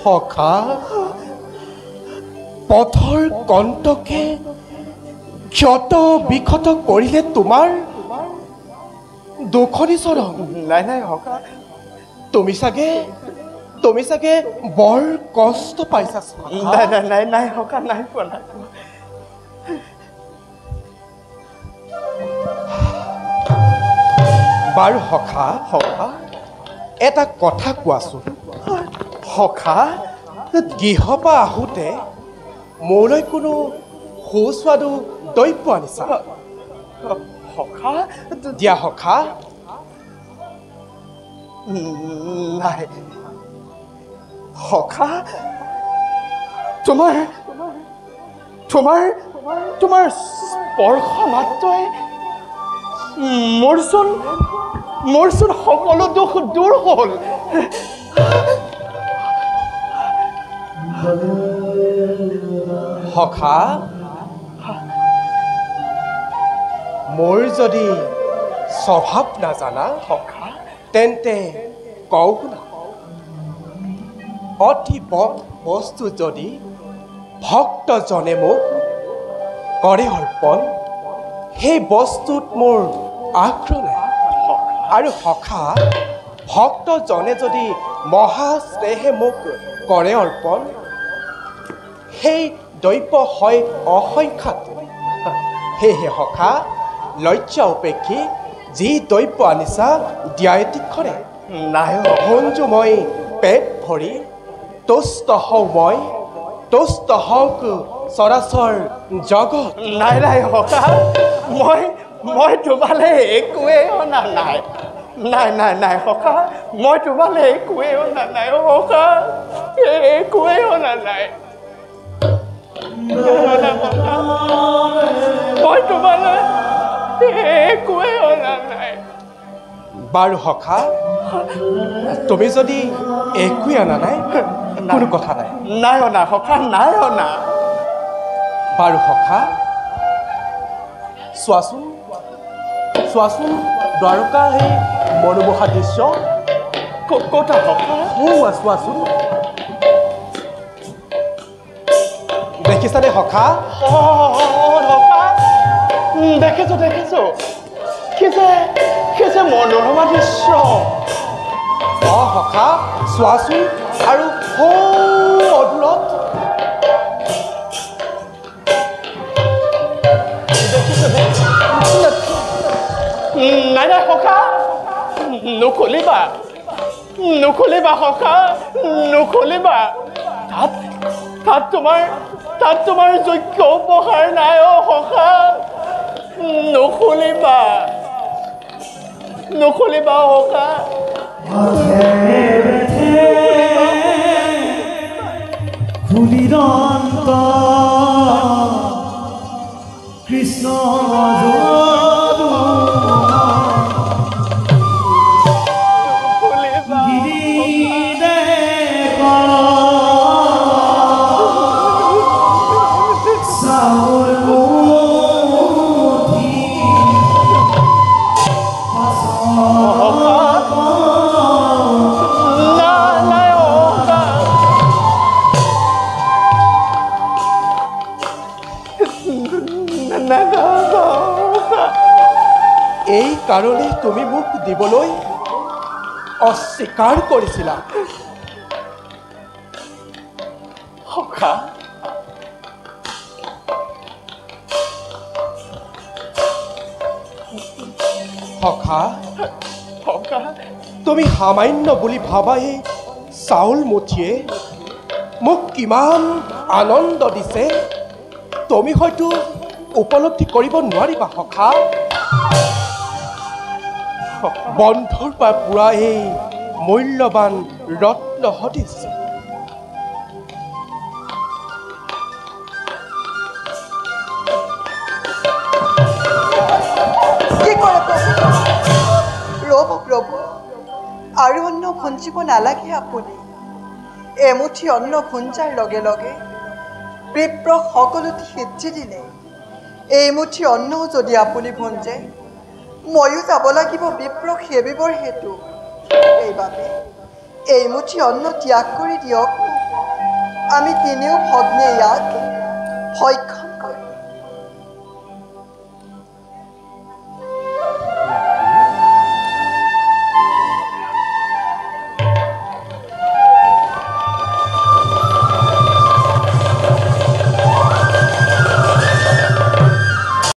সখা পথৰ কণ্টকে ক্ষত বিক্ষত কৰিলে তোমাৰ দুখনি চৰণ নাই নাই সখা তুমি চাগে বৰ কষ্ট পাইছা নাই নাই নাই নাই সখা নাই পোৱা নাই বাৰু সখা এটা কথা কোৱাচোন সখা গৃহৰ পৰা আহোঁতে মোলৈ কোনো সুস্বাদু দ্ৰব্য আনিছা সখা দিয়া সখা নাই সখা তোমাৰ তোমাৰ তোমাৰ স্পৰ্শ মাত্ৰই মোৰচোন সকলো দুখ দূৰ হ'ল সখা মোৰ যদি স্বভাৱ নাজানা সখা তেন্তে কওঁ শুনা অতি বস্তু যদি ভক্তজনে মোক কৰে অৰ্পণ সেই বস্তুত মোৰ আগ্ৰহ নাই আৰু সখা ভক্তজনে যদি মহাস্নেহে মোক কৰে অৰ্পণ সেই দ্ৰব্য হয় অসংখ্যাত সেয়েহে সখা লজ্জা উপেক্ষী যি দ্ৰব্য আনিছা দিয়াই তীক্ষণে নাই সঞ্জু মই পেট ভৰি তুষ্ট হওঁ তুষ্ট হওক চৰাচৰ জগত নাই নাই সখা মই তোমালৈ একোৱেই অনা নাই নাই নাই নাই সখা মই তোমালৈ একোৱেই অনা নাই সখা একোৱেই অনা নাই মই তোমালৈ একোৱেই অনা নাই বাৰু সখা তুমি যদি একোৱেই অনা নাই কোনো কথা নাই নাই অনা সখা নাই অনা বাৰু সখা চোৱাচোন দ্বাৰকা সেই মনোমোহা দৃশ্য ক'তা সখা চোৱাচোন দেখিছানে সখা সখা দেখিছো কি যে মনোৰমা দৃশ্য সখা চোৱাচোন আৰু অদূৰত নাই নাই সখা নুখুলিবা সখা নুখুলিবা তাত তোমাৰ যোগ্য উপহাৰ নাই সখা নুখুলিবা সখা কৃষ্ণ এই কাৰণে তুমি মোক দিবলৈ অস্বীকাৰ কৰিছিলা সখা তুমি সামান্য বুলি ভাবা এই চাউল মুঠিয়ে মোক কিমান আনন্দ দিছে তুমি হয়তো উপলব্ধি কৰিব নোৱাৰিবা সখা বন্ধুৰ পৰা পুৰা এই মূল্যৱান ৰত্ন সদৃশ প্ৰভু আৰু অন্ন ভঞ্জিব নালাগে আপুনি এমুঠি অন্ন ভঞ্জাৰ লগে লগে বিপ্ৰ সকলোতে সিদ্ধি দিলে এইমুঠি অন্নও যদি আপুনি ভঞ্জে ময়ো যাব লাগিব বিপ্ৰ সেবিবৰ হেতু এইবাবে এইমুঠি অন্ন ত্যাগ কৰি দিয়ক আমি তিনিও ভগ্নীয়ে ইয়াক ভক্ষণ কৰিম